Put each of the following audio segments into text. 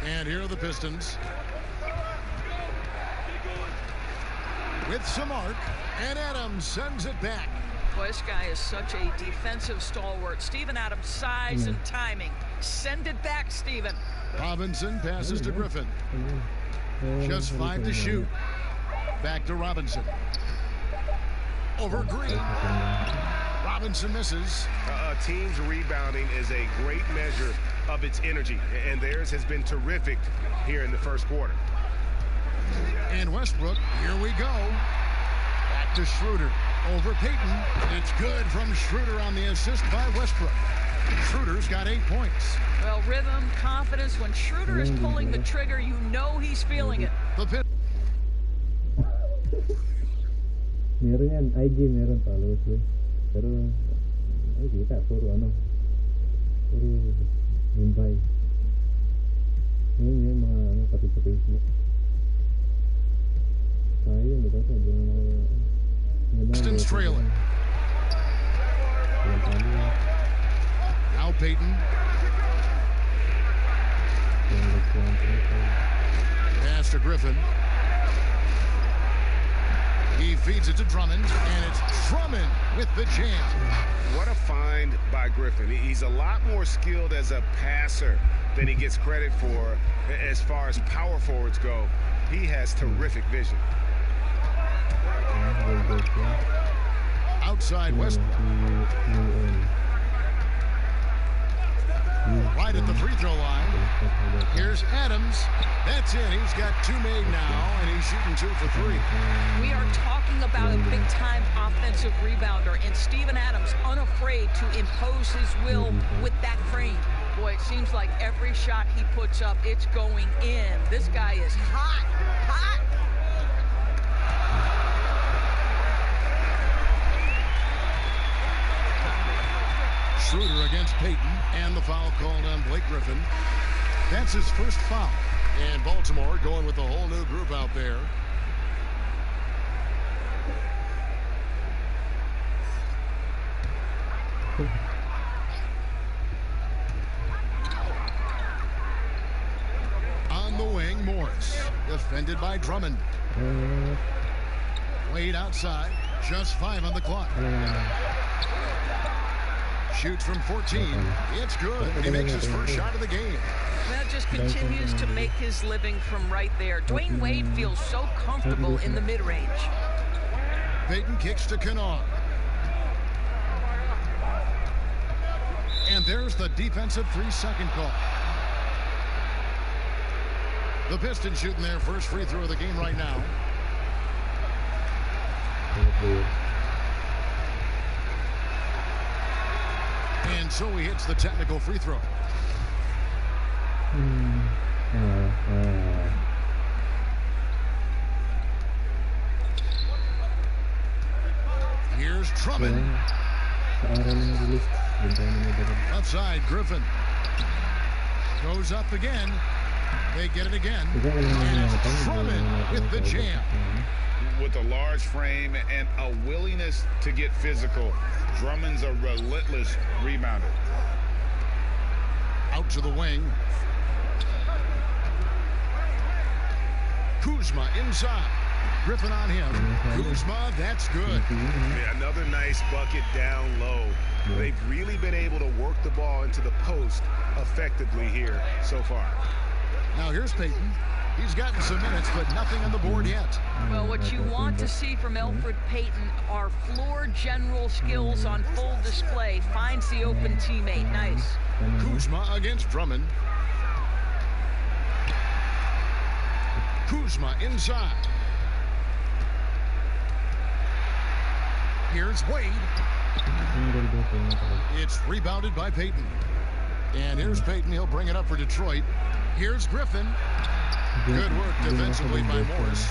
And here are the Pistons. With some arc, and Adams sends it back. Boy, this guy is such a defensive stalwart. Steven Adams' size and timing. Send it back, Steven. Robinson passes to Griffin. Just 5 to shoot. Back to Robinson. Over Green. Robinson misses. A team's rebounding is a great measure of its energy, and theirs has been terrific here in the first quarter. And Westbrook, here we go. Back to Schroeder. Over Payton. It's good from Schroeder on the assist by Westbrook. Schroeder's got 8 points. Well, rhythm, confidence. When Schroeder is pulling the trigger, you know he's feeling it. Meron yan, IG meron followers ko. Pero ay kita puro Mumbai. Yung mga pati sa Facebook. Sayang diba sa Pistons trailing. Now Payton. Pass to Griffin. He feeds it to Drummond, and it's Drummond with the jam. What a find by Griffin. He's a lot more skilled as a passer than he gets credit for as far as power forwards go. He has terrific vision. Outside Westbrook. Right at the free throw line. Here's Adams. That's it. He's got 2 made now, and he's shooting 2 for 3. We are talking about a big-time offensive rebounder, and Steven Adams unafraid to impose his will with that frame. Boy, it seems like every shot he puts up, it's going in. This guy is hot, hot. Schroeder against Payton, and the foul called on Blake Griffin. That's his first foul. And Baltimore going with a whole new group out there. On the wing, Morris. Defended by Drummond. Wade outside. Just 5 on the clock. Shoots from 14. It's good. He makes his first shot of the game. That just continues to make his living from right there. Dwayne Wade feels so comfortable in the mid-range. Payton kicks to Kennard. And there's the defensive 3-second call. The Pistons shooting their first free throw of the game right now. And so he hits the technical free throw. Here's Drummond. Outside, Griffin. Goes up again. They get it again. And it's Drummond with the jam. With a large frame and a willingness to get physical, Drummond's a relentless rebounder. Out to the wing. Kuzma inside. Griffin on him. Kuzma, that's good. Yeah, another nice bucket down low. They've really been able to work the ball into the post effectively here so far. Now here's Payton. He's gotten some minutes, but nothing on the board yet. Well, what you want to see from Elfrid Payton are floor general skills on full display. Finds the open teammate. Nice. Kuzma against Drummond. Kuzma inside. Here's Wade. It's rebounded by Payton. And here's Payton. He'll bring it up for Detroit. Here's Griffin. Good work defensively by Morris.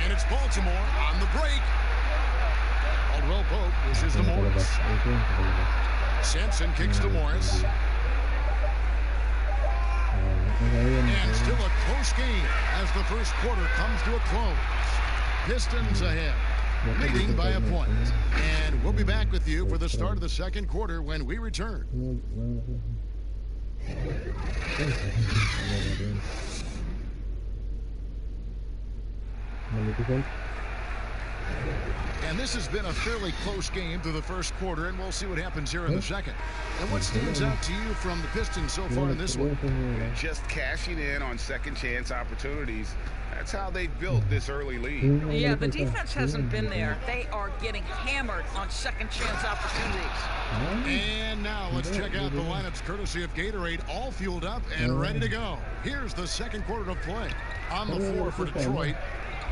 And it's Baltimore on the break. Caldwell Pope wishes to Morris. Sampson kicks to Morris. And still a close game as the first quarter comes to a close. Pistons ahead, leading by a point. And we'll be back with you for the start of the second quarter when we return. And this has been a fairly close game through the first quarter, and we'll see what happens here in the second. And what stands out to you from the Pistons so far in this one? Just cashing in on second chance opportunities. That's how they built this early lead. Yeah, the defense hasn't been there. They are getting hammered on second chance opportunities. And now let's check out the lineups courtesy of Gatorade, all fueled up and ready to go. Here's the second quarter of play. On the floor for Detroit,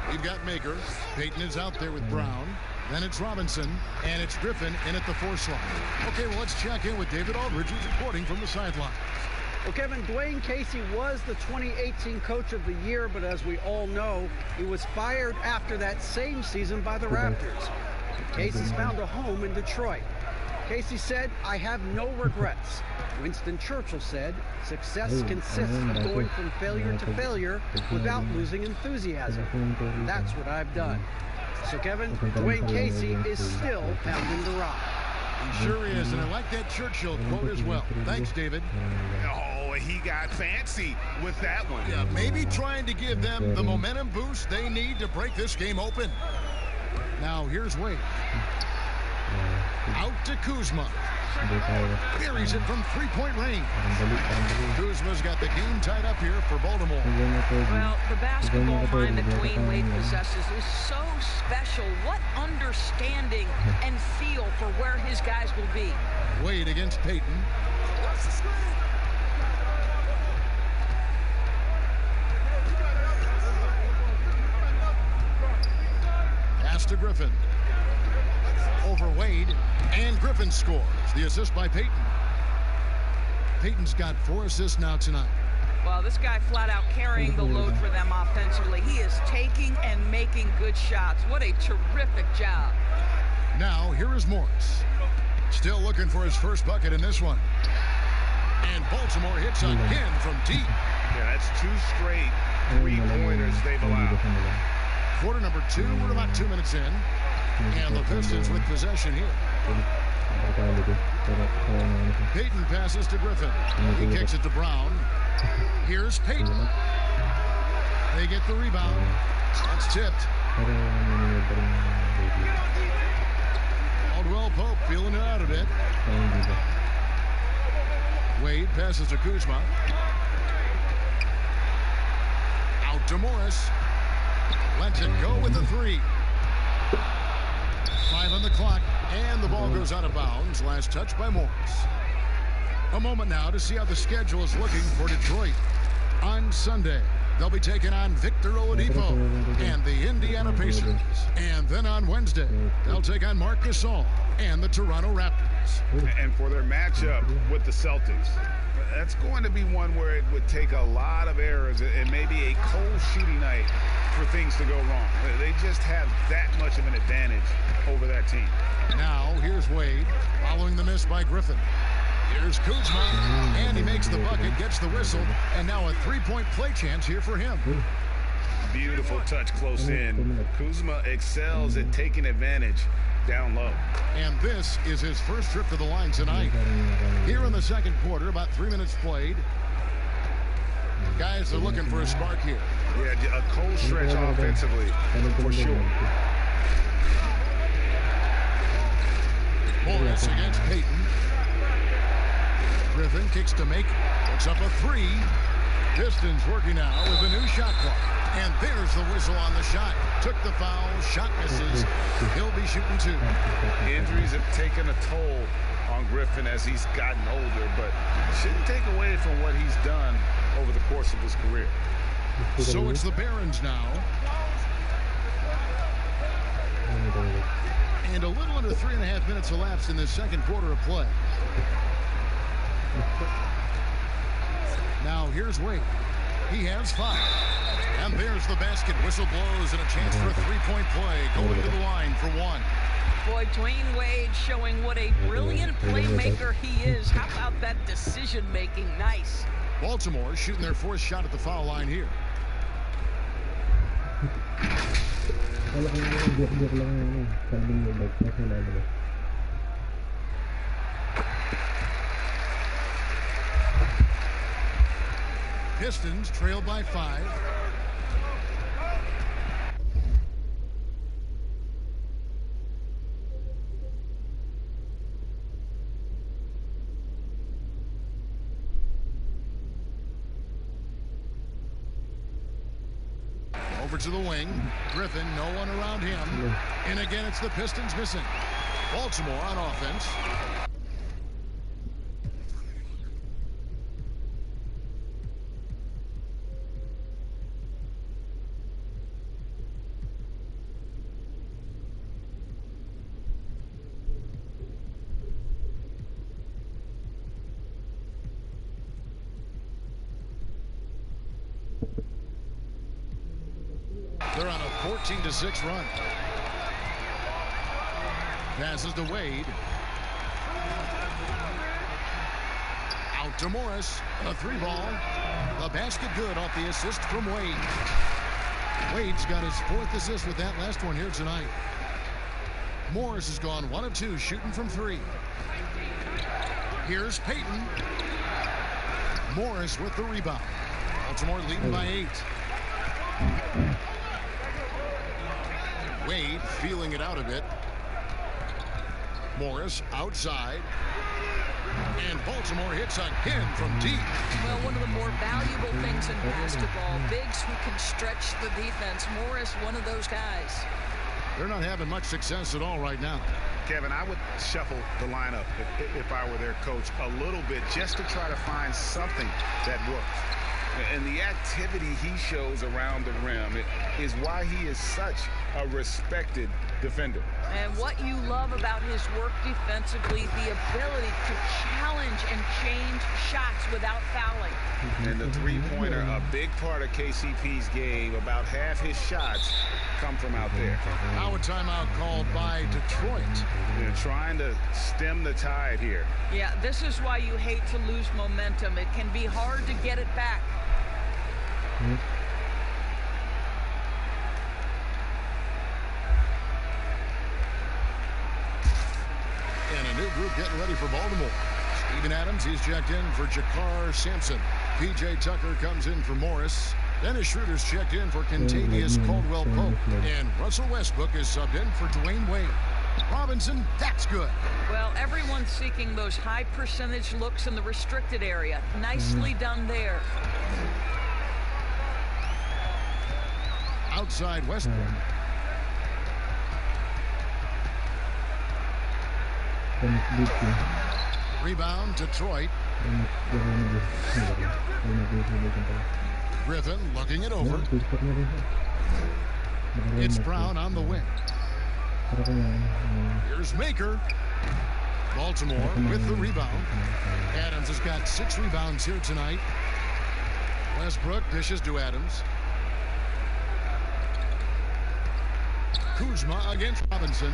we've got Maker. Payton is out there with Brown. Then it's Robinson, and it's Griffin in at the 4 slot. Okay, well, let's check in with David Aldridge, who's reporting from the sideline. Well, Kevin, Dwayne Casey was the 2018 Coach of the Year, but as we all know, he was fired after that same season by the Raptors. Casey's found a home in Detroit. Casey said, "I have no regrets." Winston Churchill said, "Success consists of going from failure to failure without losing enthusiasm. That's what I've done." So, Kevin, Dwayne Casey is still pounding the rock. He sure is, and I like that Churchill quote as well. Thanks, David. Oh, he got fancy with that one. Yeah, maybe trying to give them the momentum boost they need to break this game open. Now, here's Wade. Out to Kuzma. Buries it from three-point range. Kuzma's got the game tied up here for Baltimore. Well, the basketball mind that Dwayne Wade possesses is so special. What understanding and feel for where his guys will be. Wade against Payton. Pass to Griffin. Over Wade, and Griffin scores. The assist by Payton. Payton's got 4 assists now tonight. Well, this guy flat out carrying the load for them offensively. He is taking and making good shots. What a terrific job. Now, here is Morris. Still looking for his first bucket in this one. And Baltimore hits again from deep. Yeah, that's 2 straight 3-pointers they've allowed. Quarter number 2, we're about 2 minutes in. And the Pistons with possession here. Payton passes to Griffin. He kicks it to Brown. Here's Payton. They get the rebound. That's tipped. Caldwell Pope feeling it out a bit. Wade passes to Kuzma. Out to Morris. Lets it go with the 3. 5 on the clock, and the ball goes out of bounds. Last touch by Morris. A moment now to see how the schedule is looking for Detroit. On Sunday, they'll be taking on Victor Oladipo and the Indiana Pacers. And then on Wednesday, they'll take on Marc Gasol and the Toronto Raptors. And for their matchup with the Celtics, that's going to be one where it would take a lot of errors and maybe a cold shooting night for things to go wrong. They just have that much of an advantage over that team. Now, here's Wade following the miss by Griffin. Here's Kuzma, and he makes the bucket, gets the whistle, and now a 3-point play chance here for him. Beautiful touch close in. Kuzma excels at taking advantage down low. And this is his first trip to the line tonight. Here in the second quarter, about 3 minutes played. Guys are looking for a spark here. Yeah, a cold stretch offensively, for sure. Morris against Payton. Griffin kicks to make. Puts up a 3. Pistons working now with a new shot clock. And there's the whistle on the shot. Took the foul. Shot misses. He'll be shooting 2. Injuries have taken a toll on Griffin as he's gotten older, but shouldn't take away from what he's done over the course of his career. So it's the Barons now. And a little under 3.5 minutes elapsed in this second quarter of play. Now here's Wade. He has 5. And there's the basket. Whistle blows and a chance for a 3-point play. Going to the line for 1. Boy, Dwayne Wade showing what a brilliant playmaker he is. How about that decision-making? Nice. Baltimore shooting their 4th shot at the foul line here. Pistons trail by 5. Over to the wing. Griffin, no one around him. And again, it's the Pistons missing. Baltimore on offense. They're on a 14-6 run. Passes to Wade. Out to Morris. A 3-ball. The basket good off the assist from Wade. Wade's got his 4th assist with that last one here tonight. Morris has gone 1 of 2 shooting from 3. Here's Payton. Morris with the rebound. Baltimore leading by 8. Wade feeling it out a bit. Morris outside. And Baltimore hits again from deep. Well, one of the more valuable things in basketball, bigs who can stretch the defense. Morris, one of those guys. They're not having much success at all right now. Kevin, I would shuffle the lineup if I were their coach a little bit just to try to find something that works. And the activity he shows around the rim is why he is such a respected defender. And what you love about his work defensively, the ability to challenge and change shots without fouling. And the three-pointer, a big part of KCP's game. About half his shots come from out there. Now a timeout called by Detroit. They're trying to stem the tide here. Yeah, this is why you hate to lose momentum. It can be hard to get it back. And a new group getting ready for Baltimore. Steven Adams, he's checked in for Jakar Sampson. P.J. Tucker comes in for Morris. Dennis Schroeder's checked in for Contavious Caldwell-Pope. And Russell Westbrook is subbed in for Dwayne Wade. Robinson, that's good. Well, everyone's seeking those high percentage looks in the restricted area. Nicely done there. Outside Westbrook. Rebound, Detroit. Griffin looking it over. It's Brown on the wing. Here's Maker. Baltimore with the rebound. Adams has got 6 rebounds here tonight. Westbrook dishes to Adams. Kuzma against Robinson.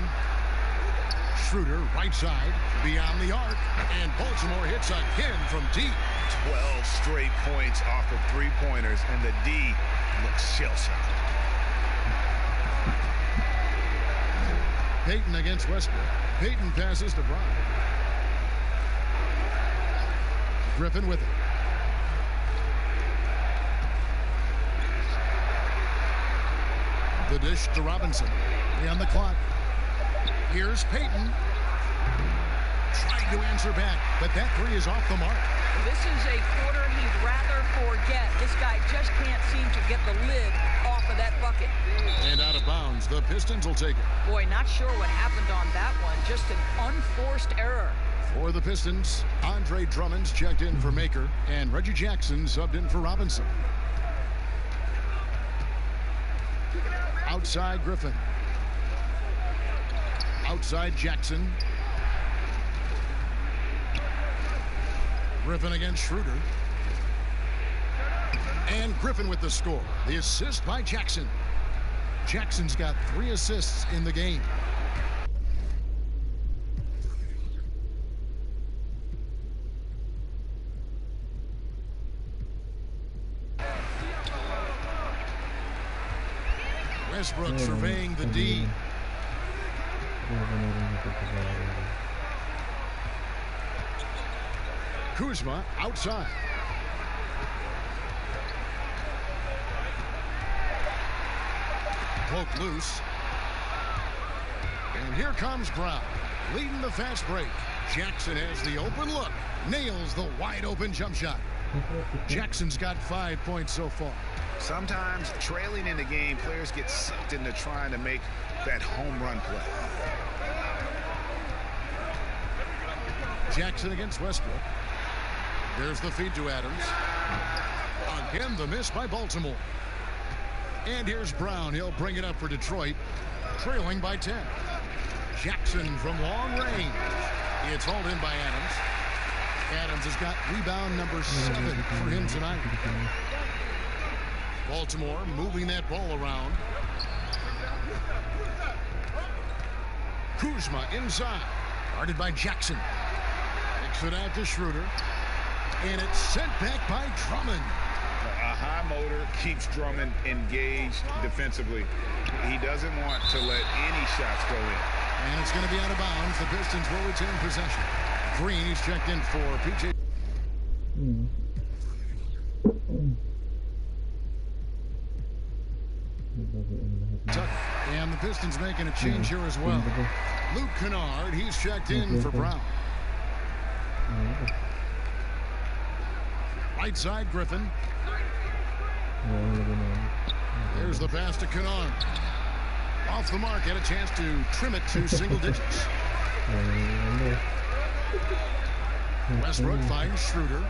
Schroeder right side beyond the arc, and Baltimore hits again from deep. 12 straight points off of three-pointers, and the D looks shell-shocked. Payton against Westbrook. Payton passes to Brown. Griffin with it. The dish to Robinson. 3 on the clock. Here's Payton. Trying to answer back, but that 3 is off the mark. This is a quarter he'd rather forget. This guy just can't seem to get the lid off of that bucket. And out of bounds. The Pistons will take it. Boy, not sure what happened on that one. Just an unforced error. For the Pistons, Andre Drummond's checked in for Maker, and Reggie Jackson subbed in for Robinson. Outside Griffin. Outside Jackson. Griffin against Schroeder. And Griffin with the score. The assist by Jackson. Jackson's got 3 assists in the game. Westbrook surveying the D. Kuzma outside. Poked loose. And here comes Brown, leading the fast break. Jackson has the open look. Nails the wide open jump shot. Jackson's got 5 points so far. Sometimes trailing in the game, players get sucked into trying to make that home run play. Jackson against Westbrook. There's the feed to Adams. Again, the miss by Baltimore. And here's Brown. He'll bring it up for Detroit, trailing by 10. Jackson from long range. It's hauled in by Adams. Adams has got rebound number 7 for him tonight. Baltimore moving that ball around. Kuzma inside. Guarded by Jackson. Kicks it out to Schroeder. And it's sent back by Drummond. A high motor keeps Drummond engaged defensively. He doesn't want to let any shots go in. And it's going to be out of bounds. The Pistons will retain possession. Green is checked in for PJ. And the Pistons making a change here as well. Luke Kennard, he's checked in for Brown. Right side, Griffin. There's the pass to Kennard. Off the mark, had a chance to trim it to single digits. Westbrook finds Schroeder.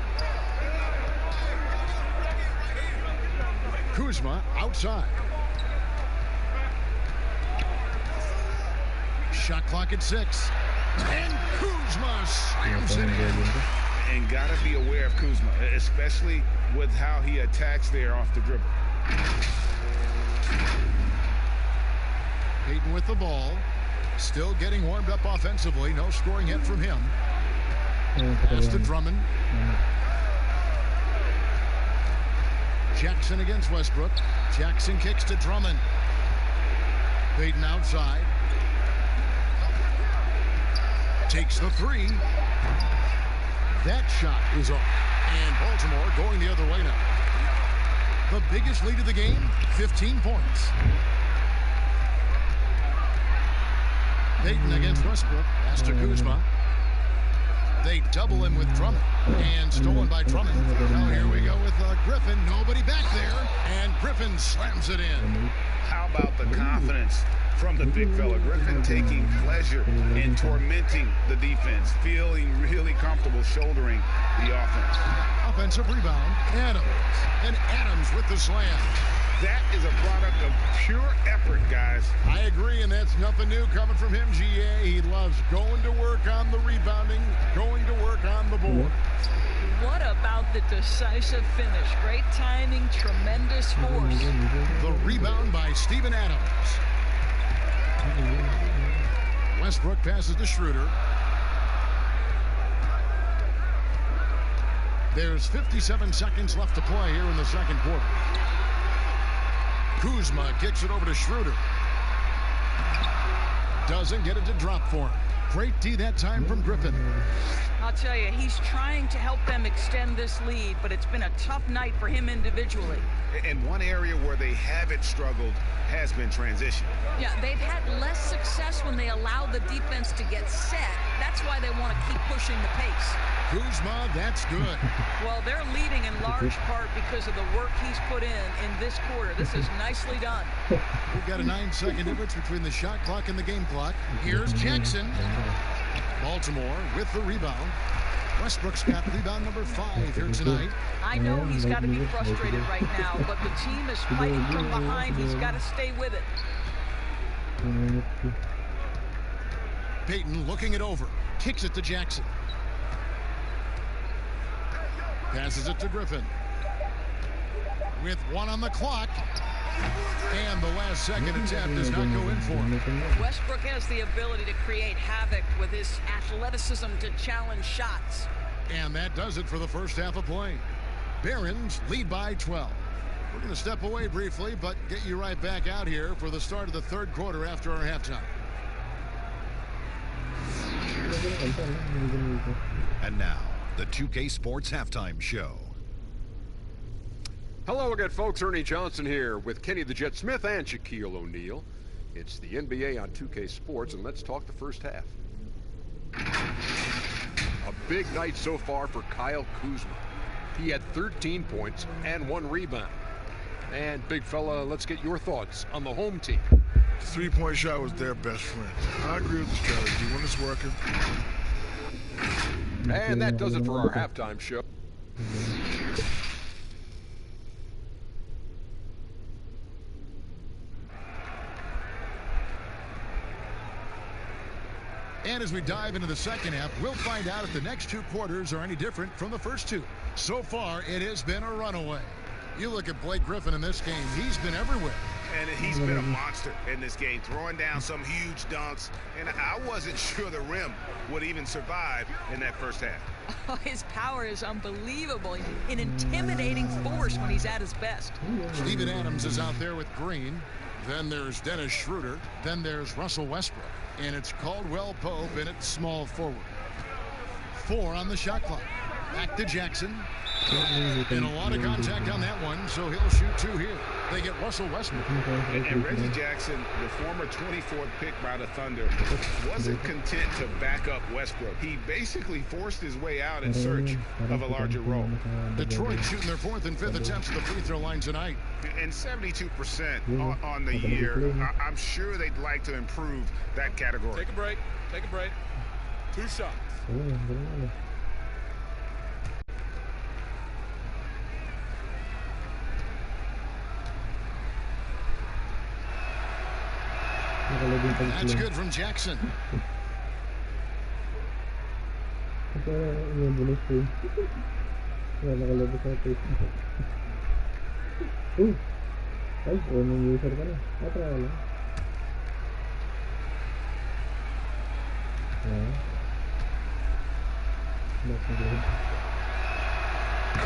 Kuzma outside. Shot clock at 6. And Kuzma slams it in. And got to be aware of Kuzma, especially with how he attacks there off the dribble. Payton with the ball. Still getting warmed up offensively. No scoring yet from him. Pass to Drummond. Jackson against Westbrook. Jackson kicks to Drummond. Payton outside. Takes the 3. That shot is off. And Baltimore going the other way now. The biggest lead of the game, 15 points. Payton against Westbrook. Pass to Kuzma. They double him with Drummond. And stolen by Drummond. Now here we go with Griffin. Nobody back there. And Griffin slams it in. How about the confidence from the big fella? Griffin taking pleasure in tormenting the defense. Feeling really comfortable shouldering the offense. Offensive rebound. Adams. And Adams with the slam. That is a product of pure effort, guys. I agree, and that's nothing new coming from him, GA. He loves going to work on the rebounding, going to work on the board. What about the decisive finish? Great timing, tremendous force. The rebound by Steven Adams. Westbrook passes to Schroeder. There's 57 seconds left to play here in the second quarter. Kuzma kicks it over to Schroeder. Doesn't get it to drop for him. Great D that time from Griffin. I'll tell you, he's trying to help them extend this lead, but it's been a tough night for him individually. And one area where they haven't struggled has been transition. Yeah, they've had less success when they allow the defense to get set. That's why they want to keep pushing the pace. Kuzma, that's good. Well, they're leading in large part because of the work he's put in this quarter. This is nicely done. We've got a 9-second difference between the shot clock and the game clock. Here's Jackson. Baltimore with the rebound. Westbrook's got rebound number 5 here tonight. I know he's got to be frustrated right now, but the team is fighting from behind. He's got to stay with it. Payton looking it over. Kicks it to Jackson. Passes it to Griffin. With 1 on the clock. And the last second attempt does not go in for him. Westbrook has the ability to create havoc with his athleticism to challenge shots. And that does it for the first half of play. Barons lead by 12. We're going to step away briefly, but get you right back out here for the start of the third quarter after our halftime. And now, the 2K Sports Halftime Show. Hello again, folks. Ernie Johnson here with Kenny the Jet Smith and Shaquille O'Neal. It's the NBA on 2K Sports, and let's talk the first half. A big night so far for Kyle Kuzma. He had 13 points and 1 rebound. And big fella, let's get your thoughts on the home team. The three-point shot was their best friend. I agree with the strategy when it's working. And that does it for our halftime show. And as we dive into the second half, we'll find out if the next 2 quarters are any different from the first 2. So far, it has been a runaway. You look at Blake Griffin in this game, he's been everywhere. And he's been a monster in this game, throwing down some huge dunks. And I wasn't sure the rim would even survive in that first half. Oh, his power is unbelievable. An intimidating force when he's at his best. Steven Adams is out there with Green. Then there's Dennis Schroeder. Then there's Russell Westbrook. And it's Caldwell Pope in at small forward. 4 on the shot clock. Back to Jackson. And a lot of contact on that one, so he'll shoot 2 here. They get Russell Westbrook. And Reggie Jackson, the former 24th pick by the Thunder, wasn't content to back up Westbrook. He basically forced his way out in search of a larger role. Detroit shooting their 4th and 5th attempts at the free throw line tonight. And 72% on the year. I'm sure they'd like to improve that category. Take a break. Take a break. 2 shots. That's good from Jackson.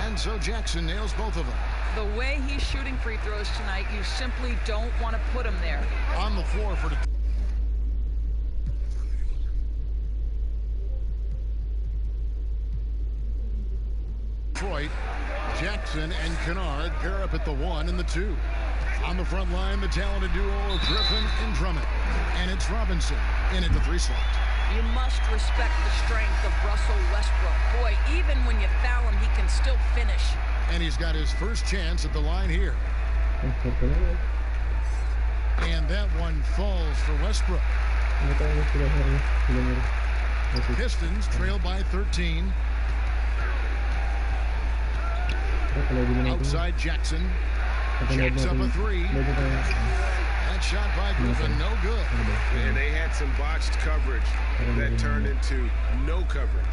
And so Jackson nails both of them. The way he's shooting free throws tonight, you simply don't want to put him there. On the floor for Detroit. Jackson and Kennard pair up at the 1 and the 2. On the front line, the talented duo of Griffin and Drummond. And it's Robinson in at the 3 slot. You must respect the strength of Russell Westbrook. Boy, even when you foul him, he can still finish. And he's got his first chance at the line here. And that one falls for Westbrook. Pistons trail by 13. Outside Jackson. Jacks up a 3. That shot by Griffin, no good. And they had some botched coverage that turned into no coverage.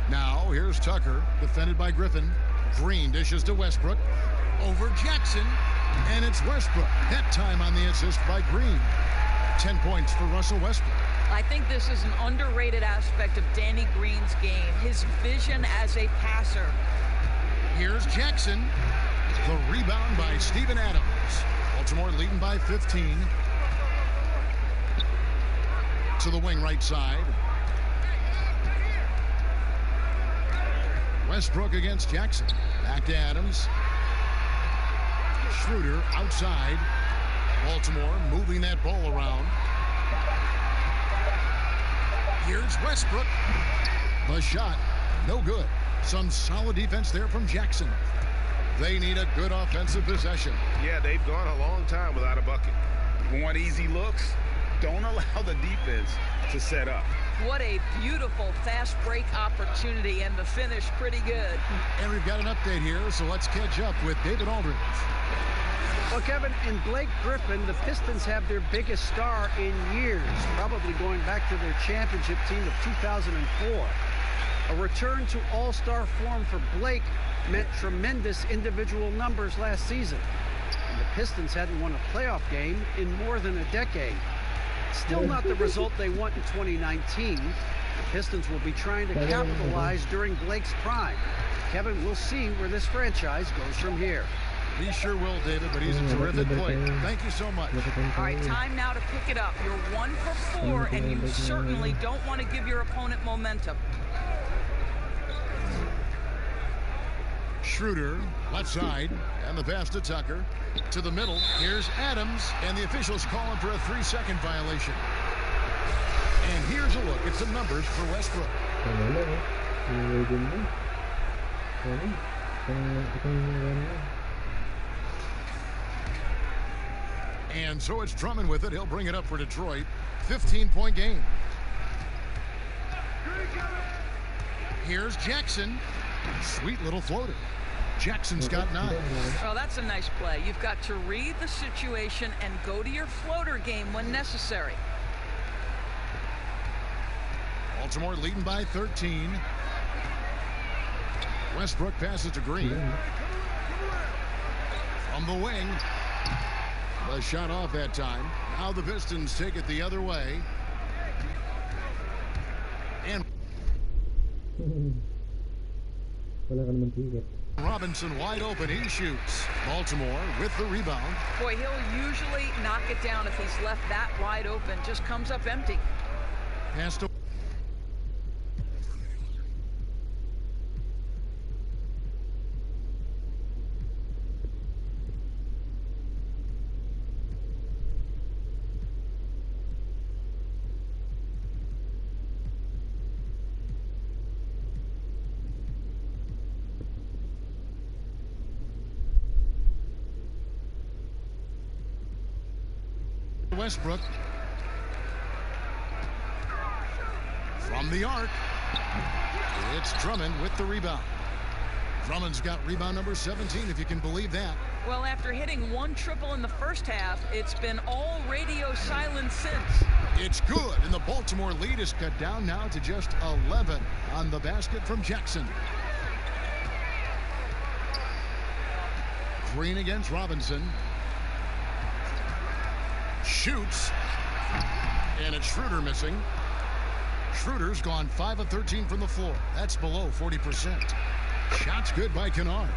Now, here's Tucker, defended by Griffin. Green dishes to Westbrook. Over Jackson, and it's Westbrook. That time on the assist by Green. 10 points for Russell Westbrook. I think this is an underrated aspect of Danny Green's game, his vision as a passer. Here's Jackson. The rebound by Steven Adams. Baltimore leading by 15. To the wing right side. Westbrook against Jackson. Back to Adams. Schroeder outside. Baltimore moving that ball around. Here's Westbrook. The shot, no good. Some solid defense there from Jackson. They need a good offensive possession. Yeah, they've gone a long time without a bucket. Want easy looks? Don't allow the defense to set up. What a beautiful fast break opportunity, and the finish pretty good. And we've got an update here, so let's catch up with David Aldridge. Well, Kevin, in Blake Griffin, the Pistons have their biggest star in years, probably going back to their championship team of 2004. A return to all-star form for Blake meant tremendous individual numbers last season. And the Pistons hadn't won a playoff game in more than a decade. Still not the result they want in 2019. The Pistons will be trying to capitalize during Blake's prime. Kevin, we'll see where this franchise goes from here. He sure will, David, but he's a terrific player. Thank you so much. All right, time now to pick it up. You're 1 for 4, and you certainly don't want to give your opponent momentum. Schroeder, left side, and the pass to Tucker. To the middle, here's Adams, and the officials call him for a 3-second violation. And here's a look at some numbers for Westbrook. And so it's Drummond with it. He'll bring it up for Detroit. 15-point game. Here's Jackson. Sweet little floater. Jackson's got 9. Well, that's a nice play. You've got to read the situation and go to your floater game when necessary. Baltimore leading by 13. Westbrook passes to Green. From the wing. The shot off that time. Now the Pistons take it the other way. And Robinson wide open. He shoots. Baltimore with the rebound. Boy, he'll usually knock it down if he's left that wide open. Just comes up empty. Pass to Westbrook. From the arc. It's Drummond with the rebound. Drummond's got rebound number 17, if you can believe that. Well, after hitting 1 triple in the first half, it's been all radio silence since. It's good, and the Baltimore lead is cut down now to just 11 on the basket from Jackson. Green against Robinson. Shoots, and it's Schroeder missing. Schroeder's gone 5 of 13 from the floor. That's below 40%. Shots good by Kennard.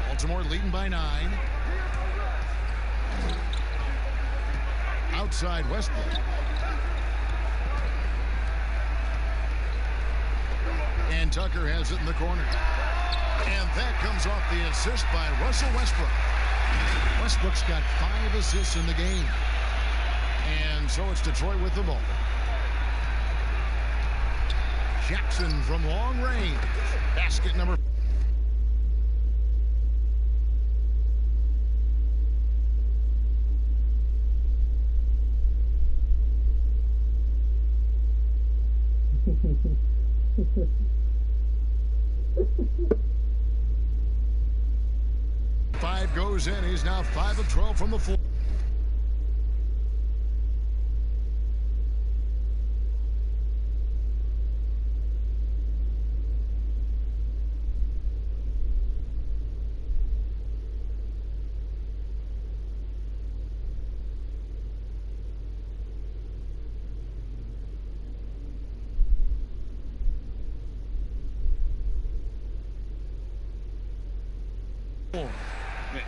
Baltimore leading by 9. Outside Westbrook. And Tucker has it in the corner. And that comes off the assist by Russell Westbrook. Westbrook's got 5 assists in the game. And so it's Detroit with the ball. Jackson from long range. Basket number 5 goes in. He's now 5 of 12 from the floor.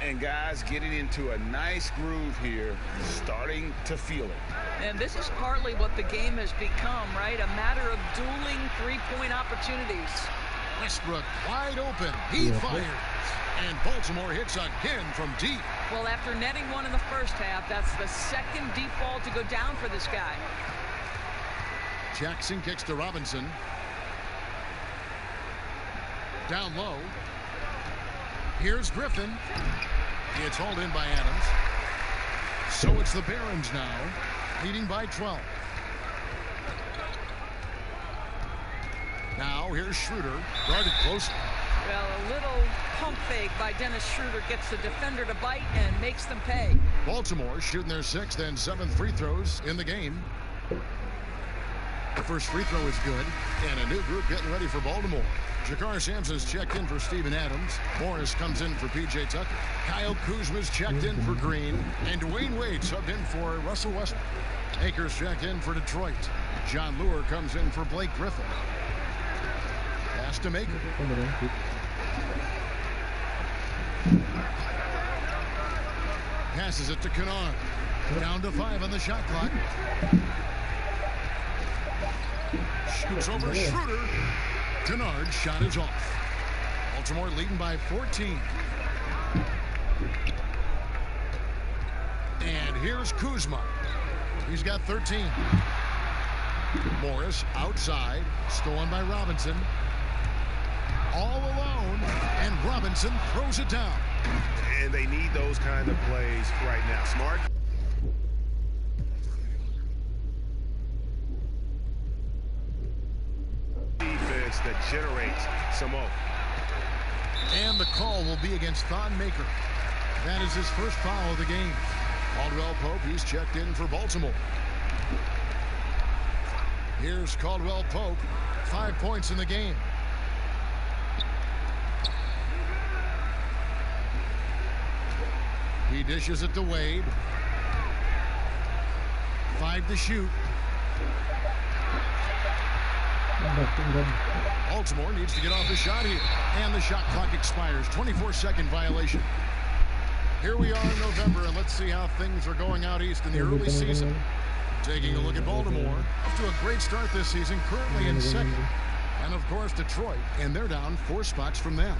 And guys getting into a nice groove here, starting to feel it. And this is partly what the game has become, right? A matter of dueling three-point opportunities. Westbrook wide open. He fires. And Baltimore hits again from deep. Well, after netting 1 in the first half, that's the second deep ball to go down for this guy. Jackson kicks to Robinson. Down low. Here's Griffin. It's hauled in by Adams. So it's the Barons now, leading by 12. Now here's Schroeder, guarded close. Well, a little pump fake by Dennis Schroeder gets the defender to bite and makes them pay. Baltimore shooting their 6th and 7th free throws in the game. The first free throw is good, and a new group getting ready for Baltimore. Jakar Sampson's checked in for Steven Adams. Morris comes in for P.J. Tucker. Kyle Kuzma's checked in for Green. And Dwayne Wade subbed in for Russell Westbrook. Akers checked in for Detroit. John Lure comes in for Blake Griffin. Pass to Maker. Passes it to Kennard. Down to 5 on the shot clock. Shoots over Schroeder. Kennard's shot is off. Baltimore leading by 14. And here's Kuzma. He's got 13. Morris outside, stolen by Robinson. All alone, and Robinson throws it down. And they need those kind of plays right now. Smart. Defense that generates some hope. And the call will be against Thon Maker. That is his first foul of the game. Caldwell Pope, he's checked in for Baltimore. Here's Caldwell Pope, 5 points in the game. He dishes it to Wade. 5 to shoot. Baltimore needs to get off the shot here. And the shot clock expires. 24-second violation. Here we are in November, and let's see how things are going out east in the early season. Taking a look at Baltimore. Off to a great start this season, currently in second. And, of course, Detroit, and they're down 4 spots from them.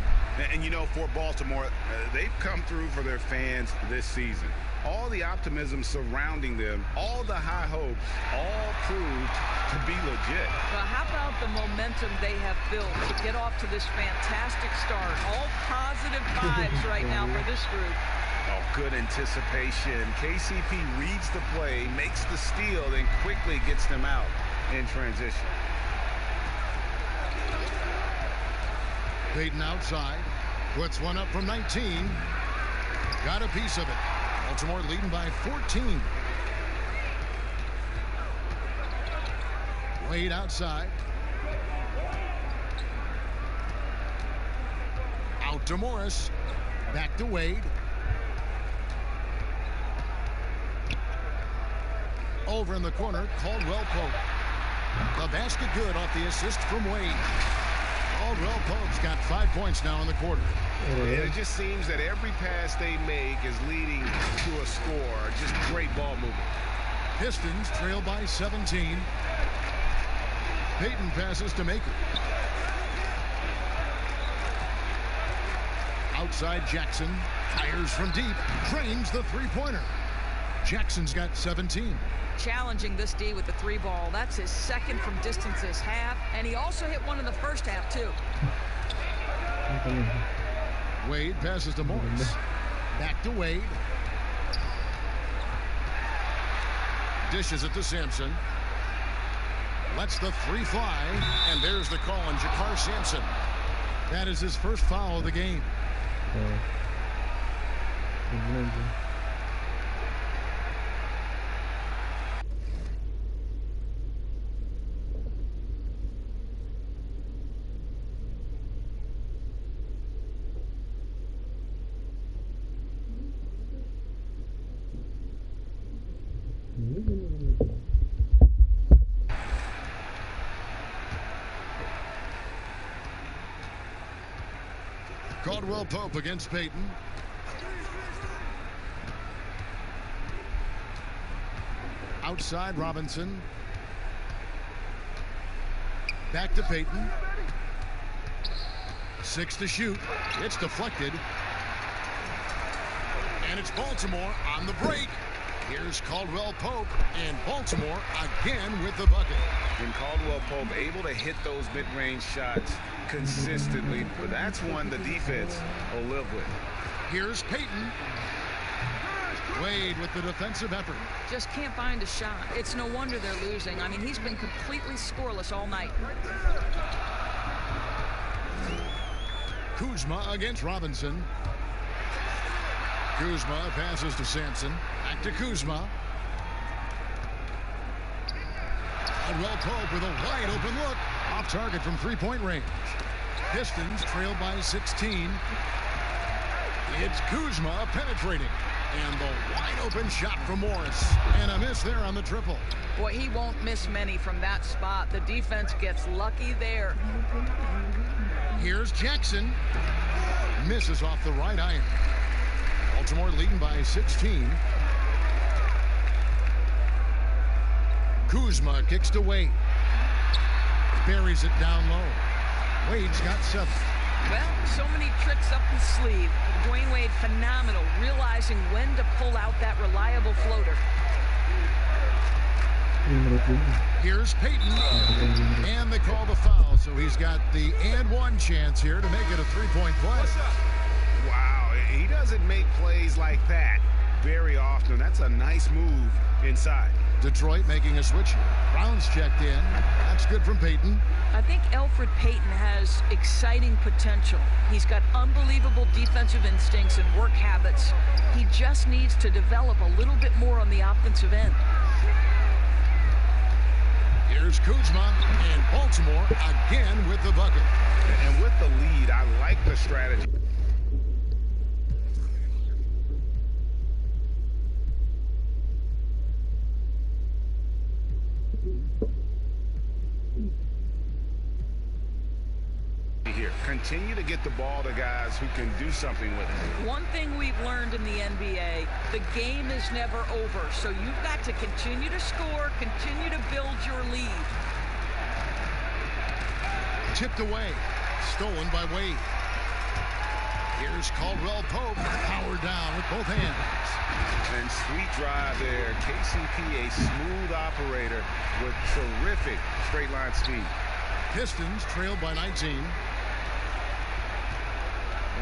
And you know, for Baltimore, they've come through for their fans this season. All the optimism surrounding them, all the high hopes, all proved to be legit. Well, how about the momentum they have built to get off to this fantastic start? All positive vibes right now for this group. Oh, good anticipation. KCP reads the play, makes the steal, then quickly gets them out in transition. Payton outside, puts one up from 19. Got a piece of it. Baltimore leading by 14. Wade outside. Out to Morris. Back to Wade. Over in the corner, Caldwell Pope. The basket good off the assist from Wade. Caldwell Pope's got 5 points now in the quarter. And it just seems that every pass they make is leading to a score. Just great ball movement. Pistons trail by 17. Payton passes to Maker. Outside Jackson. Fires from deep. Drains the three-pointer. Jackson's got 17. Challenging this D with the 3 ball. That's his second from distance this half. And he also hit one in the first half, too. Wade passes to Morris. Back to Wade. Dishes it to Sampson. Lets the 3 fly. And there's the call on Jakar Sampson. That is his first foul of the game. Caldwell Pope against Payton. Outside Robinson. Back to Payton. 6 to shoot. It's deflected. And it's Baltimore on the break. Here's Caldwell Pope, and Baltimore again with the bucket. And Caldwell Pope able to hit those mid-range shots consistently, but that's one the defense will live with. Here's Payton. Wade with the defensive effort. Just can't find a shot. It's no wonder they're losing. I mean, he's been completely scoreless all night. Kuzma against Robinson. Kuzma passes to Sampson. Back to Kuzma. Caldwell Pope with a wide open look. Off target from three-point range. Pistons trail by 16. It's Kuzma penetrating. And the wide open shot from Morris. And a miss there on the triple. Boy, he won't miss many from that spot. The defense gets lucky there. Here's Jackson. Misses off the right iron. Baltimore leading by 16. Kuzma kicks to Wade. Buries it down low. Wade's got 7. Well, so many tricks up his sleeve. Dwayne Wade, phenomenal, realizing when to pull out that reliable floater. Here's Payton, and they call the foul, so he's got the and one chance here to make it a 3-point play. Wow, he doesn't make plays like that very often. That's a nice move inside. Detroit making a switch. Brown's checked in. That's good from Payton. I think Elfrid Payton has exciting potential. He's got unbelievable defensive instincts and work habits. He just needs to develop a little bit more on the offensive end. Here's Kuzma, and Baltimore again with the bucket. And with the lead, I like the strategy. Here, continue to get the ball to guys who can do something with it. One thing we've learned in the NBA, the game is never over, so you've got to continue to score, continue to build your lead. Tipped away, stolen by Wade. Here's Caldwell Pope, powered down with both hands. And sweet drive there. KCP, a smooth operator with terrific straight line speed. Pistons trailed by 19.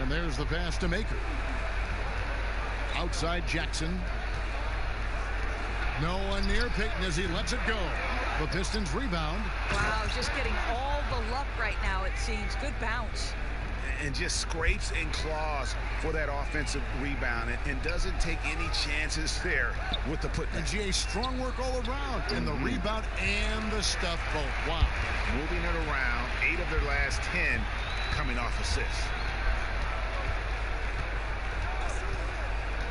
And there's the pass to Maker. Outside Jackson. No one near Payton as he lets it go. The Pistons rebound. Wow, just getting all the luck right now, it seems. Good bounce. And just scrapes and claws for that offensive rebound and doesn't take any chances there with the putdown. And GA, strong work all around in the rebound and the stuff both. Wow. Moving it around, 8 of their last 10 coming off assists.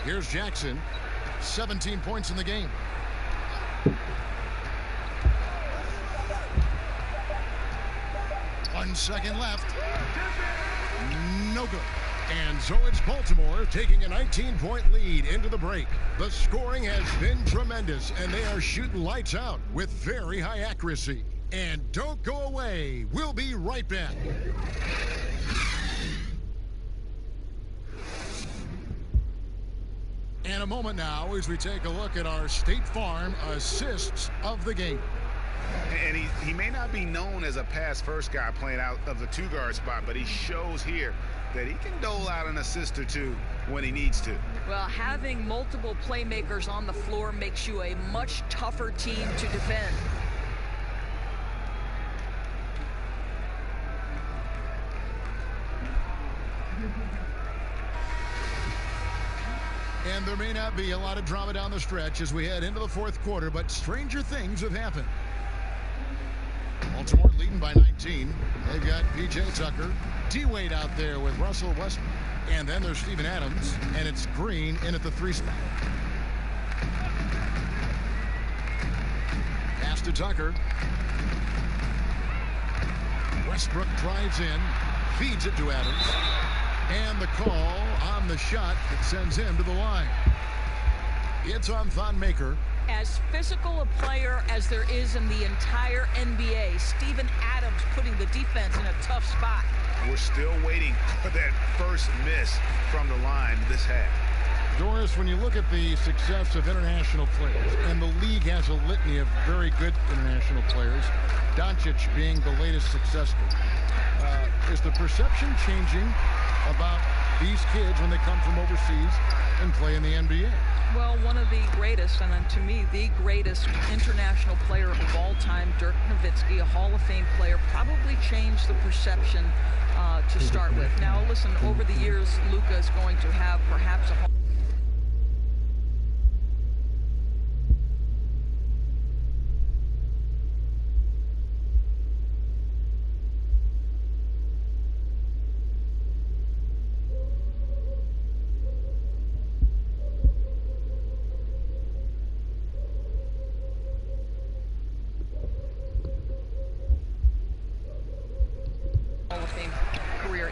Here's Jackson, 17 points in the game. One second left. No good. And so it's Baltimore taking a 19-point lead into the break. The scoring has been tremendous, and they are shooting lights out with very high accuracy. And don't go away. We'll be right back. And a moment now as we take a look at our State Farm assists of the game. And he may not be known as a pass-first guy playing out of the two-guard spot, but he shows here that he can dole out an assist or two when he needs to. Well, having multiple playmakers on the floor makes you a much tougher team to defend. And there may not be a lot of drama down the stretch as we head into the fourth quarter, but stranger things have happened. Baltimore leading by 19. They've got P.J. Tucker, D-Wade out there with Russell Westbrook. And then there's Steven Adams, and it's Green in at the 3 spot. Pass to Tucker. Westbrook drives in, feeds it to Adams. And the call on the shot that sends him to the line. It's on Thon Maker. As physical a player as there is in the entire NBA, Steven Adams putting the defense in a tough spot. We're still waiting for that first miss from the line this half. Doris, when you look at the success of international players, and the league has a litany of very good international players, Doncic being the latest successful, is the perception changing about these kids when they come from overseas and play in the NBA? Well, one of the greatest, and to me, the greatest international player of all time, Dirk Nowitzki, a Hall of Fame player, probably changed the perception to start with. Now, listen, over the years, Luka is going to have perhaps a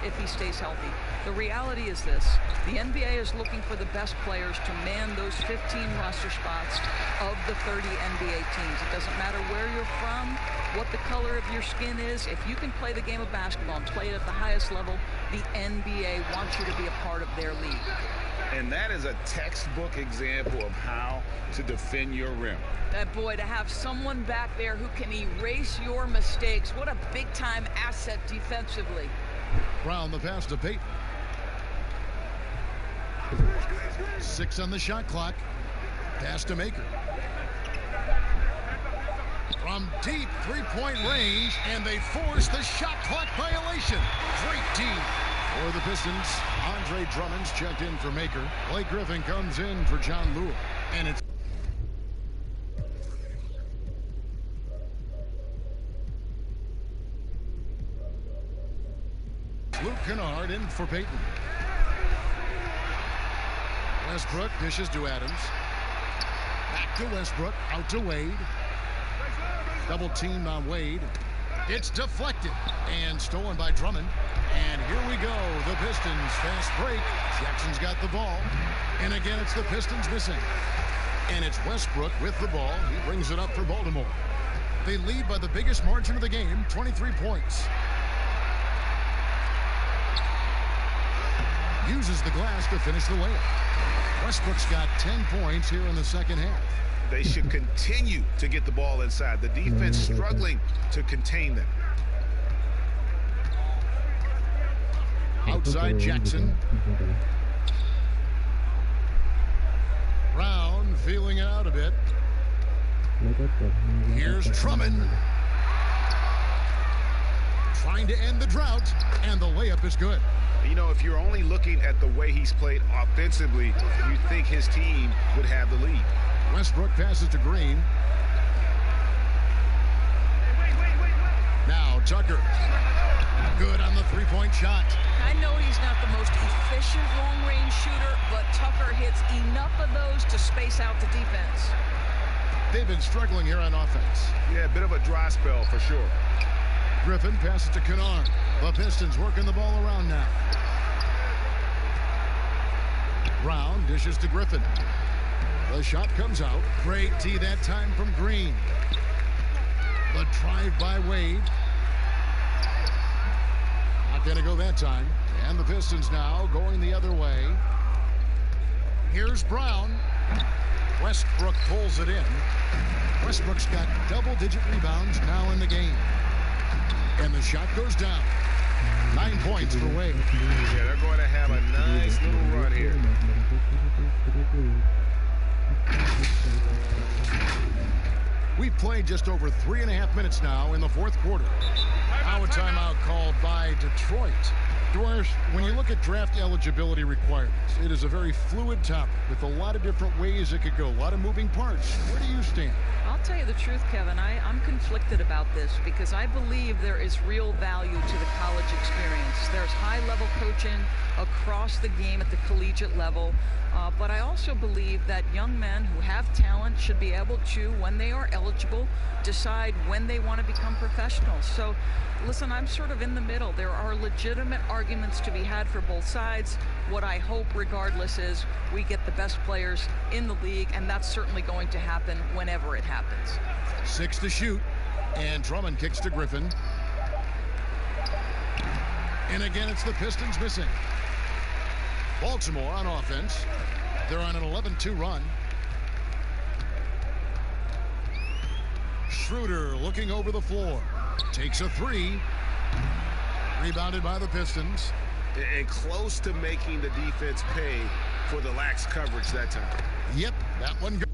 if he stays healthy. The reality is this: the NBA is looking for the best players to man those 15 roster spots of the 30 NBA teams. It doesn't matter where you're from, what the color of your skin is. If you can play the game of basketball and play it at the highest level, the NBA wants you to be a part of their league. And that is a textbook example of how to defend your rim. That boy, to have someone back there who can erase your mistakes, what a big-time asset defensively. Brown the pass to Payton. 6 on the shot clock. Pass to Maker. From deep three-point range, and they force the shot clock violation. Great team. For the Pistons, Andre Drummond's checked in for Maker. Blake Griffin comes in for John Lewis. And it's Luke Kennard in for Payton. Westbrook dishes to Adams. Back to Westbrook, out to Wade. Double teamed on Wade. It's deflected and stolen by Drummond. And here we go, the Pistons fast break. Jackson's got the ball. And again, it's the Pistons missing. And it's Westbrook with the ball. He brings it up for Baltimore. They lead by the biggest margin of the game, 23 points. Uses the glass to finish the layup. Westbrook's got 10 points here in the second half. They should continue to get the ball inside. The defense struggling to contain them. Outside Jackson. Brown feeling it out a bit. Here's Drummond. Trying to end the drought, and the layup is good. You know, if you're only looking at the way he's played offensively, you'd think his team would have the lead. Westbrook passes to Green. Now Tucker. Good on the three-point shot. I know he's not the most efficient long-range shooter, but Tucker hits enough of those to space out the defense. They've been struggling here on offense. Yeah, a bit of a dry spell for sure. Griffin passes to Kennard. The Pistons working the ball around now. Brown dishes to Griffin. The shot comes out. Great D that time from Green. The drive by Wade. Not going to go that time. And the Pistons now going the other way. Here's Brown. Westbrook pulls it in. Westbrook's got double-digit rebounds now in the game. And the shot goes down. 9 points for Wade. Yeah, they're going to have a nice little run here. We've played just over 3.5 minutes now in the fourth quarter. Now a timeout called by Detroit. Doris, when you look at draft eligibility requirements, it is a very fluid topic with a lot of different ways it could go, a lot of moving parts. Where do you stand? I'll tell you the truth, Kevin. I'm conflicted about this because I believe there is real value to the college experience. There's high-level coaching across the game at the collegiate level. But I also believe that young men who have talent should be able to, when they are eligible, decide when they want to become professionals. So, listen, I'm sort of in the middle. There are legitimate arguments to be had for both sides. What I hope, regardless, is we get the best players in the league, and that's certainly going to happen whenever it happens. 6 to shoot, and Drummond kicks to Griffin. And again, it's the Pistons missing. Baltimore on offense. They're on an 11-2 run. Schroeder looking over the floor. Takes a three. Rebounded by the Pistons. And close to making the defense pay for the lax coverage that time. Yep, that one goes.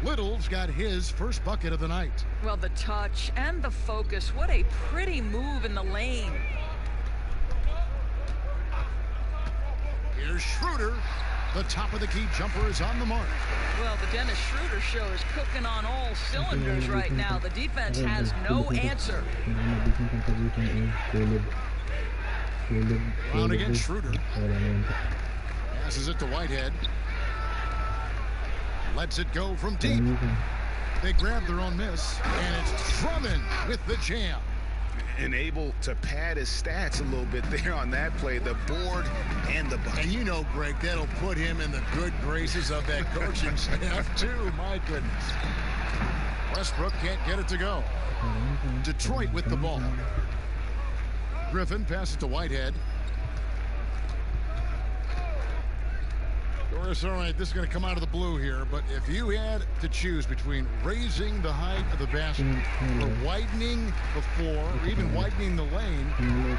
Little's got his first bucket of the night. Well, the touch and the focus. What a pretty move in the lane. Here's Schroeder. The top of the key jumper is on the mark. Well, the Dennis Schroeder show is cooking on all cylinders right now. The defense has no answer. Round against Schroeder. Passes it to Whitehead. Lets it go from deep. They grab their own miss, and it's Drummond with the jam. And able to pad his stats a little bit there on that play, the board and the bucket. And you know, Greg, that'll put him in the good graces of that coaching staff, too. My goodness. Westbrook can't get it to go. Detroit with the ball. Griffin passes to Whitehead. Doris, all right, this is going to come out of the blue here, but if you had to choose between raising the height of the basket or widening the floor or even widening the lane,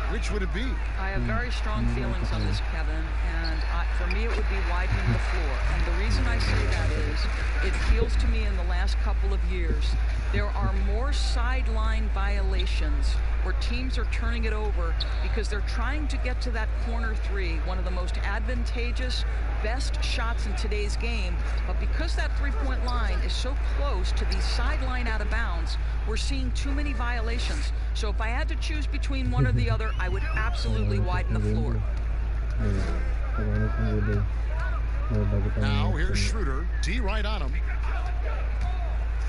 which would it be? I have very strong feelings on this, Kevin, and for me it would be widening the floor. And the reason I say that is it feels to me in the last couple of years there are more sideline violations where teams are turning it over because they're trying to get to that corner three, one of the most advantageous, best shots in today's game. But because that three-point line is so close to the sideline out of bounds, we're seeing too many violations. So if I had to choose between one or the other, I would absolutely widen the floor. Now here's Schroeder. D right on him.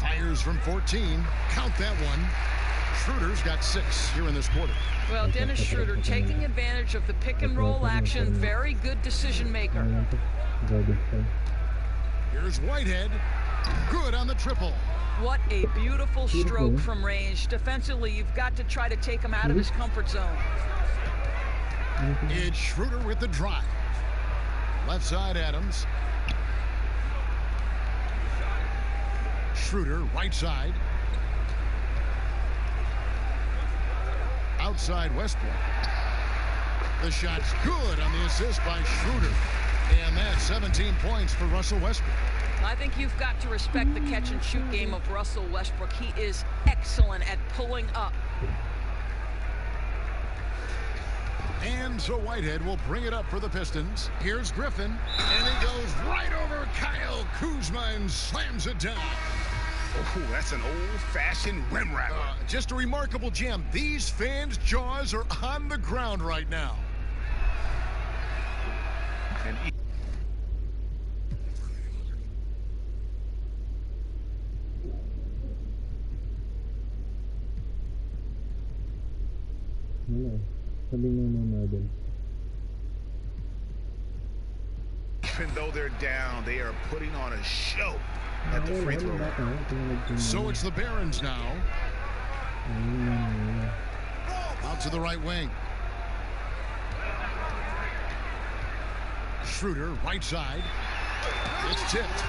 Fires from 14. Count that one. Schroeder's got 6 here in this quarter. Well, Dennis Schroeder taking advantage of the pick and roll action. Very good decision maker. Here's Whitehead. Good on the triple. What a beautiful stroke from range. Defensively, you've got to try to take him out of his comfort zone. It's Schroeder with the drive. Left side Adams. Schroeder right side. Outside Westbrook. The shot's good on the assist by Schroeder. And that's 17 points for Russell Westbrook. I think you've got to respect the catch and shoot game of Russell Westbrook. He is excellent at pulling up. And so Whitehead will bring it up for the Pistons. Here's Griffin. And he goes right over Kyle Kuzma and slams it down. Oh, that's an old-fashioned rim rattler. Just a remarkable jam. These fans' jaws are on the ground right now. And even though they're down, they are putting on a show at the free throw line. So it's the Barons now. Out to the right wing. Schroeder, right side. It's tipped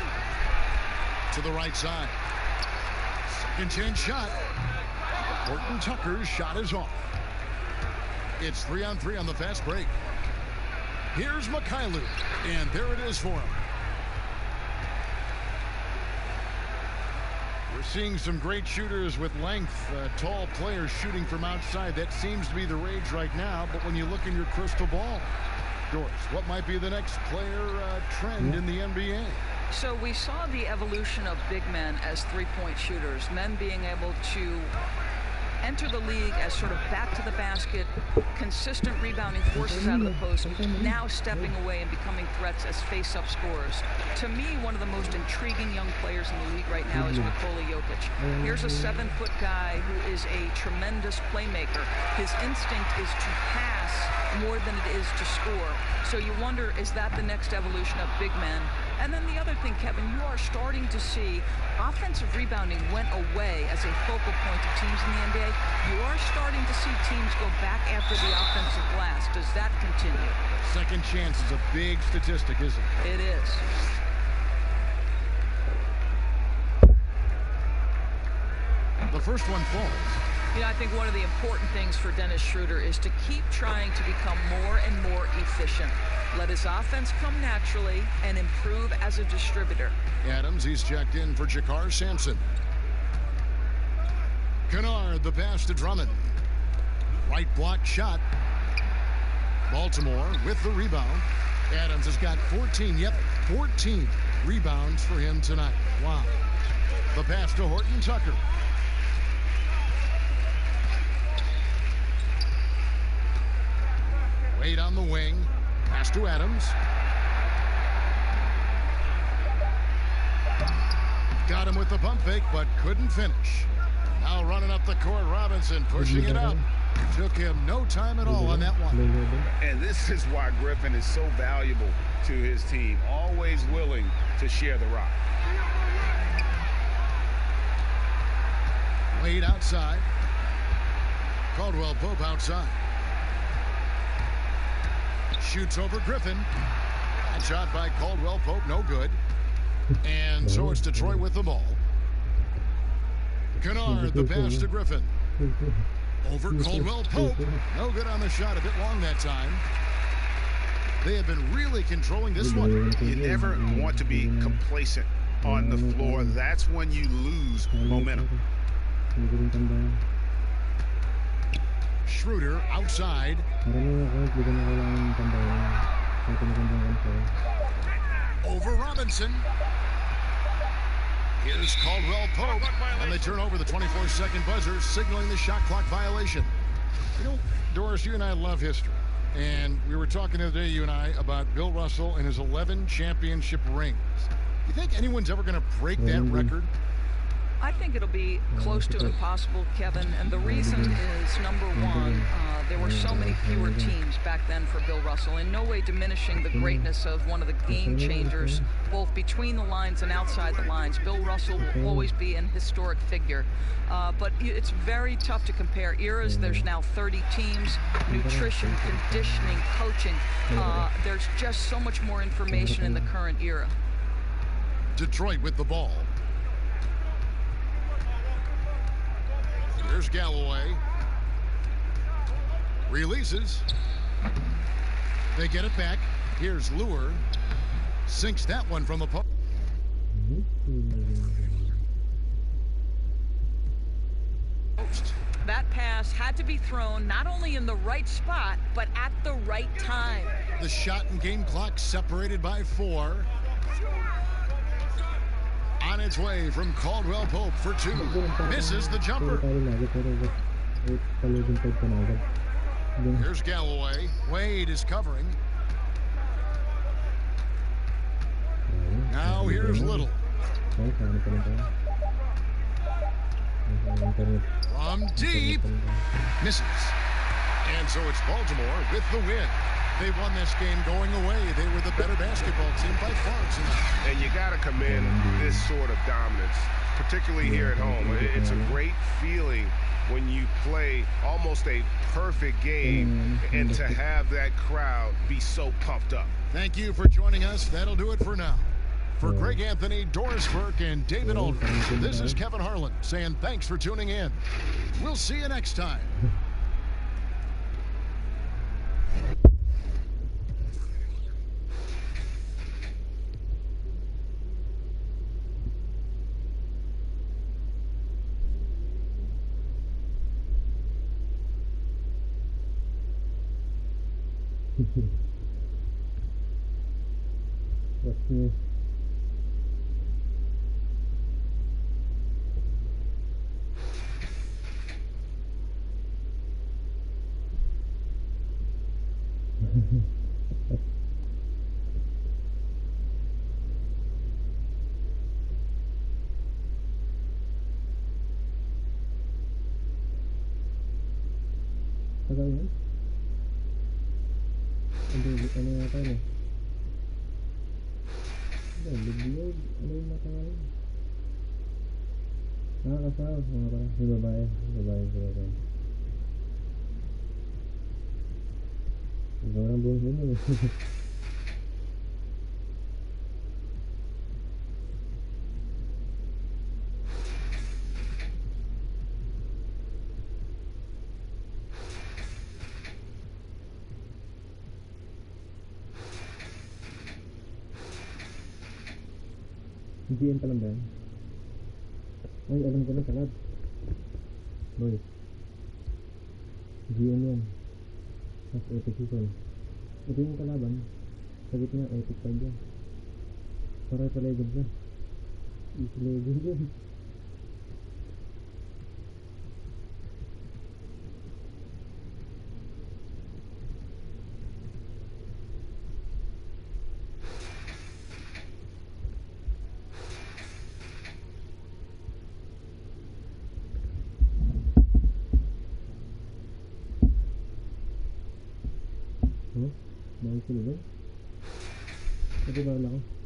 to the right side. Second chance shot. Horton Tucker's shot is off. It's 3-on-3 on the fast break. Here's Mikhailuk, and there it is for him. We're seeing some great shooters with length, tall players shooting from outside. That seems to be the rage right now, but when you look in your crystal ball, Doris, what might be the next player trend in the NBA? So we saw the evolution of big men as three-point shooters, men being able to enter the league as sort of back to the basket, consistent rebounding forces out of the post, now stepping away and becoming threats as face-up scorers. To me, one of the most intriguing young players in the league right now is Nikola Jokic. Here's a 7-foot guy who is a tremendous playmaker. His instinct is to pass more than it is to score. So you wonder, is that the next evolution of big men? And then the other thing, Kevin, you are starting to see offensive rebounding went away as a focal point of teams in the NBA. You are starting to see teams go back after the offensive glass. Does that continue? Second chance is a big statistic, isn't it? It is. The first one falls. You know, I think one of the important things for Dennis Schroeder is to keep trying to become more and more efficient. Let his offense come naturally and improve as a distributor. Adams, he's checked in for Jakar Sampson. Kennard, the pass to Drummond. Right block shot. Baltimore with the rebound. Adams has got 14, 14 rebounds for him tonight. Wow. The pass to Horton Tucker. Wade on the wing. Pass to Adams. Got him with the pump fake, but couldn't finish. Now running up the court, Robinson pushing it up. Took him no time at all on that one. And this is why Griffin is so valuable to his team. Always willing to share the rock. Wade outside. Caldwell Pope outside. Shoots over Griffin. That shot by Caldwell Pope, no good. And so it's Detroit with the ball. Kennard, the pass to Griffin. Over Caldwell Pope. No good on the shot. A bit long that time. They have been really controlling this one. You never want to be complacent on the floor. That's when you lose momentum. Schroeder outside. Over Robinson. Here's Caldwell Pope. And they turn over the 24-second buzzer, signaling the shot clock violation. You know, Doris, you and I love history. And we were talking the other day, you and I, about Bill Russell and his 11 championship rings. You think anyone's ever going to break that record? I think it'll be close to impossible, Kevin, and the reason is, number one, there were so many fewer teams back then for Bill Russell, in no way diminishing the greatness of one of the game changers, both between the lines and outside the lines. Bill Russell will always be an historic figure, but it's very tough to compare eras. There's now 30 teams, nutrition, conditioning, coaching. There's just so much more information in the current era. Detroit with the ball. Here's Galloway. Releases. They get it back. Here's Lure. Sinks that one from the post. That pass had to be thrown not only in the right spot, but at the right time. The shot and game clock separated by 4. On its way from Caldwell Pope for 2. Misses the jumper. Here's Galloway. Wade is covering. Now here's Little. From deep. Misses. And so it's Baltimore with the win. They won this game going away. They were the better basketball team by far tonight. And you got to commend this sort of dominance, particularly here at home. It's a great feeling when you play almost a perfect game and to have that crowd be so pumped up. Thank you for joining us. That'll do it for now. For Greg Anthony, Doris Burke, and David Aldridge, this is Kevin Harlan saying thanks for tuning in. We'll see you next time. What's new? Apa ini? Ano yata ini? Beliau ano yung matangal? Kasal mga parang si babae. Orang buong sini. GM pa lang ba yan? Ay, alam ko na salad. Boy. GM yan. Mas epic season. Ito yung kalaban. Sa gitna, epic pa dyan. Para pa legend na. Easy legend dyan. Oh, mahal sila dyan. Pwede ba lang ako?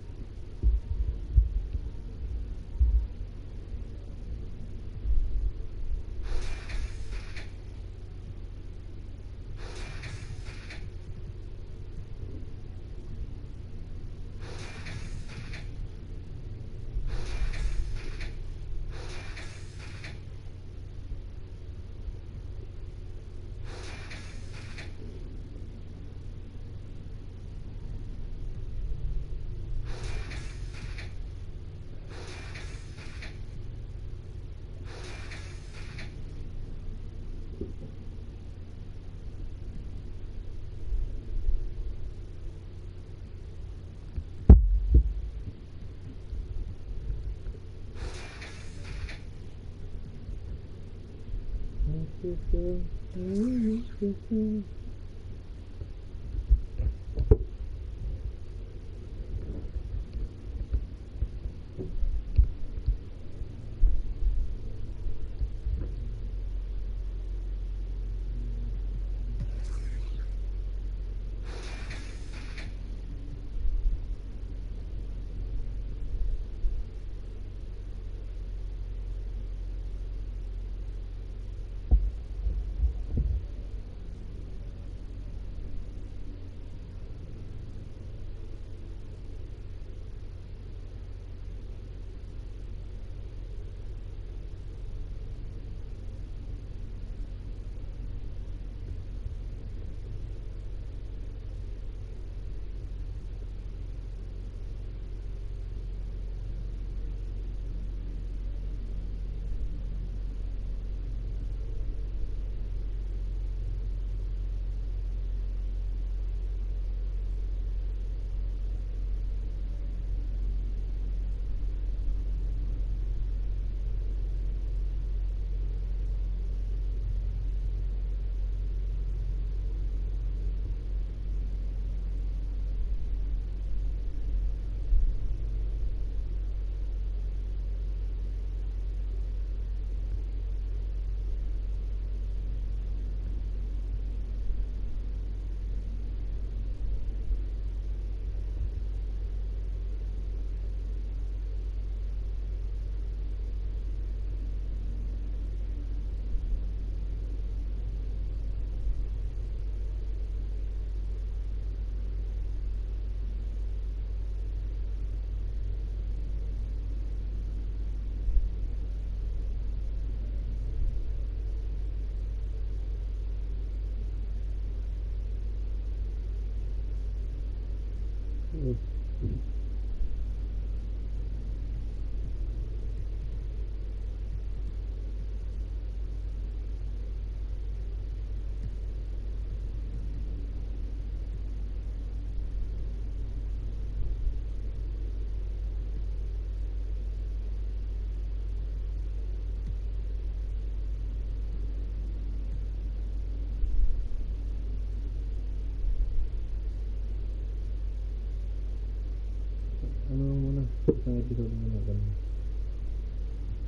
Ano muna, isang episode muna ganun.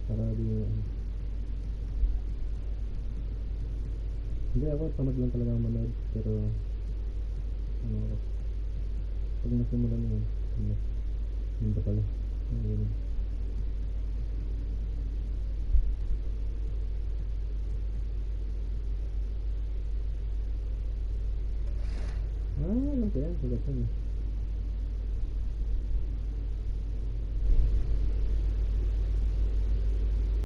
Para di hindi ako, tamad lang talaga manood. Pero ano ako, pag nasimulan mo yun, hindi pala ganun. Alam ko yan, sagot yan